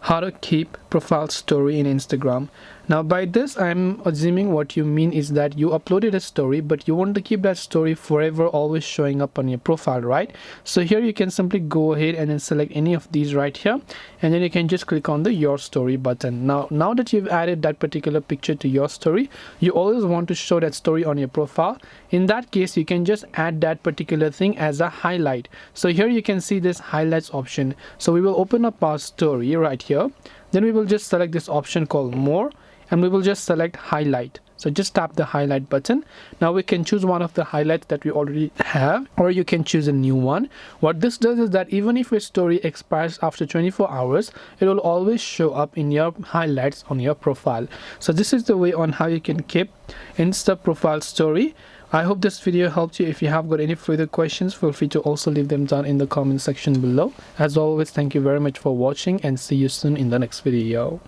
how to keep profile story in Instagram. Now by this I'm assuming what you mean is that you uploaded a story but you want to keep that story forever always showing up on your profile, right? So here you can simply go ahead and then select any of these right here, and then you can just click on the your story button. Now that you've added that particular picture to your story, you always want to show that story on your profile. In that case you can just add that particular thing as a highlight. So here you can see this highlights option. So we will open up our story right here, then we will just select this option called more, and we will just select highlight. So just tap the highlight button. Now we can choose one of the highlights that we already have, or you can choose a new one. What this does is that even if your story expires after 24 hours, it will always show up in your highlights on your profile. So this is the way on how you can keep Insta profile story. I hope this video helped you. If you have got any further questions, feel free to also leave them down in the comment section below. As always, thank you very much for watching, and see you soon in the next video.